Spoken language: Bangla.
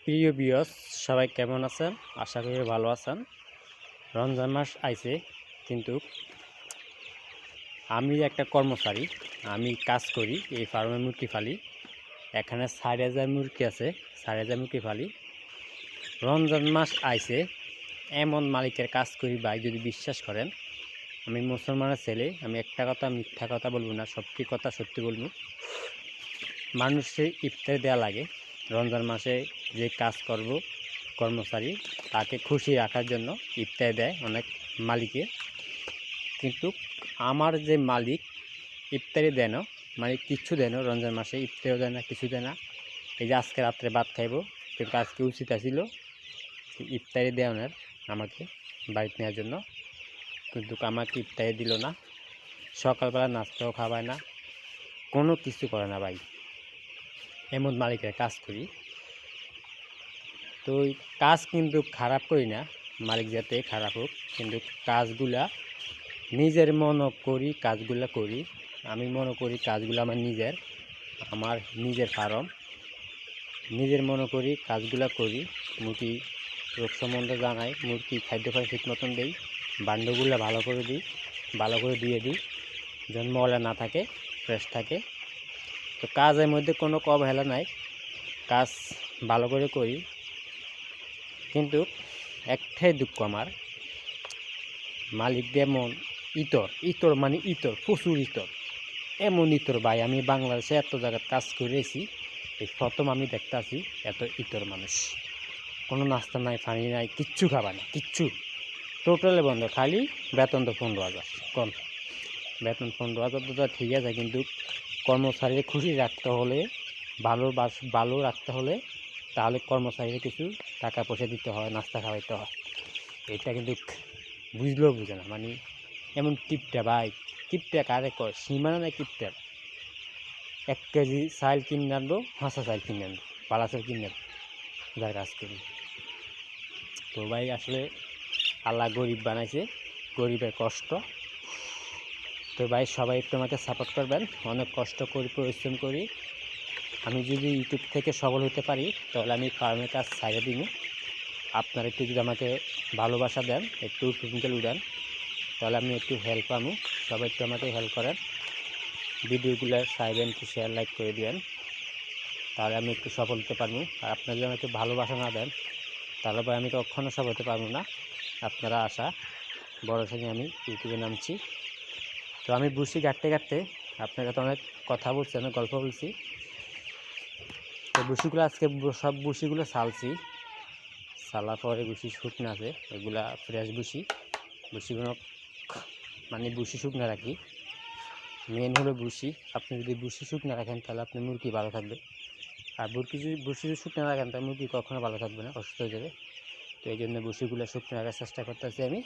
প্রিয় ভিউয়ার্স, সবাই কেমন আছেন? আশা করি ভালো আছেন। রমজান মাস আইছে, কিন্তু আমি একটা কর্মচারী, আমি কাজ করি এই ফার্মে মুরগি ফালি। এখানে 4,000 মুরগি আছে, 4,000 মুরগি ফালি। রমজান মাস আইছে, এমন মালিকের কাজ করি ভাই, যদি বিশ্বাস করেন। আমি মুসলমানের ছেলে, আমি একটা কথা মিথ্যা কথা বলবো না, সত্যি কথা সত্যি বলবো। মানুষের ইফতার দেওয়া লাগে। রমজান মাসে যে কাজ করব কর্মচারী, তাকে খুশি রাখার জন্য ইফতার দেয় অনেক মালিকে। কিন্তু আমার যে মালিক ইফতারি দেয় না, মালিক কিচ্ছু দেয় না। রমজান মাসে ইফতারিও দেয় না, কিছু দেয় না। এই যে আজকে রাত্রে ভাত খাইব, কিন্তু আজকে উচিত ছিল ইফতারি দেওয়ার আমাকে বাড়িতে নেওয়ার জন্য, কিন্তু আমাকে ইফতারি দিল না। সকালবেলা নাস্তাও খাওয়ায় না, কোনো কিছু করে না ভাই। এমন মালিকের কাজ করি। তো কাজ কিন্তু খারাপ করি না, মালিক যাতে খারাপ হোক, কিন্তু কাজগুলা নিজের মনে করি, কাজগুলা করি। আমি মনে করি কাজগুলো আমার নিজের ফার্ম, নিজের মনে করি কাজগুলা করি। মুরগি রোগ সম্বন্ধে জানাই, মুরগি খাদ্য খাই ঠিক মতন দিই, বান্ডগুলো ভালো করে দিই, ভালো করে দিয়ে দিই, যেন ময়লা না থাকে, ফ্রেশ থাকে। তো কাজের মধ্যে কোনো অবহেলা নাই, কাজ ভালো করে করি। কিন্তু একটাই দুঃখ আমার, মালিক যেমন ইতর মানে প্রচুর ইতর। এমন ইতর ভাই, আমি বাংলাদেশে এত জায়গায় কাজ করেছি, এই প্রথম আমি দেখতেছি এত ইতর মানুষ। কোনো নাস্তা নাই, পানি নাই, কিচ্ছু খাবার না, কিচ্ছু টোটালি বন্ধ। খালি বেতন তো 15,000। কোন বেতন 15,000 তো ঠিক আছে, কিন্তু কর্মচারীকে খুশি রাখতে হলে, ভালো রাখতে হলে, তাহলে কর্মচারীকে কিছু টাকা পয়সা দিতে হয়, নাস্তা খাওয়াইতে হয়। এটা কিন্তু বুঝলেও বুঝে না, মানে এমন কিপটা ভাই। কিপটা কারে কয়, সীমানা নাই কিপটার। 1 কেজি চাল কিনে আনবো, হাঁসা চাল কিনে আনবো, পালা চাল কিনে আনবো, যার কাজ করি। তো ভাই আসলে আল্লাহ গরিব বানাইছে, গরিবের কষ্ট। তো ভাই সবাই একটু আমাকে সাপোর্ট করবেন। অনেক কষ্ট করি, পরিশ্রম করি। আমি যদি ইউটিউব থেকে সফল হতে পারি, তাহলে আমি ফার্মের কাজ ছাড়িয়ে দিব। আপনারা একটু যদি আমাকে ভালোবাসা দেন, একটু টেকনিক্যাল দেন, তাহলে আমি একটু হেল্প পাবো। সবাই একটু আমাকে হেল্প করেন, ভিডিওগুলো চাইবেন, একটু শেয়ার লাইক করে দেবেন, তাহলে আমি একটু সফল হতে পারবো। আর আপনারা যদি আমাকে ভালোবাসা না দেন, তাহলে ভাই আমি কখনো সফল হতে পারবো না। আপনারা আশা বড় সঙ্গে আমি ইউটিউবে নামছি। তো আমি বুসি কাটতে কাটতে আপনার কাছে অনেক কথা বলছি, অনেক গল্প বলছি। তো বুসিগুলো আজকে সব বুসিগুলো সালছি, সালার পরে বুসি শুকনো আছে, এগুলা ফ্রেশ বুসিগুলো মানে বুসি শুকনো রাখি। মেন হলো বুসি। আপনি যদি বুসি শুকনো রাখেন, তাহলে আপনি মুরগি ভালো থাকবে। আর বুসি যদি শুকনো রাখেন, তাহলে মুরগি কখনো ভালো থাকবে না, অসুস্থ হয়ে যাবে। তো এই জন্য বুসিগুলো শুকনো রাখার চেষ্টা করতেছি আমি।